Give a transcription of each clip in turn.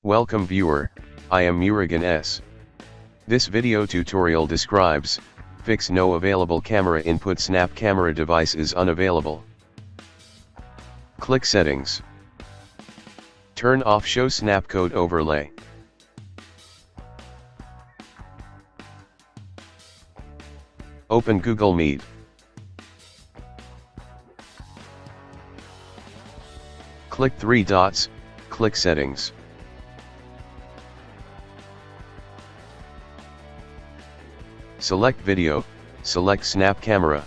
Welcome viewer, I am Murugan S. This video tutorial describes, fix no available camera input snap camera device is unavailable. Click Settings. Turn off Show Snapcode Overlay. Open Google Meet. Click three dots, click Settings. Select Video, select Snap Camera.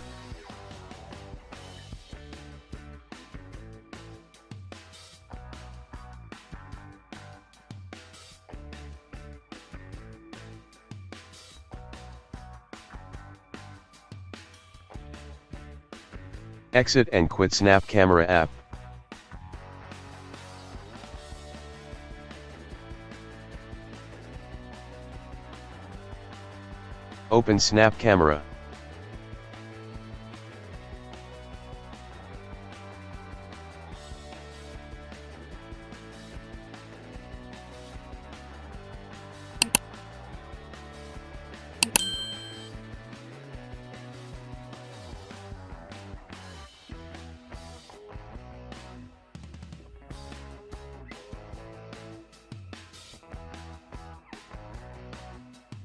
Exit and quit Snap Camera app. Open Snap Camera.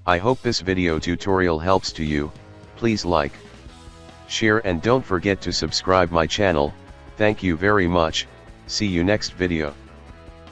I hope this video tutorial helps to you. Please like, share and don't forget to subscribe my channel. Thank you very much. See you next video.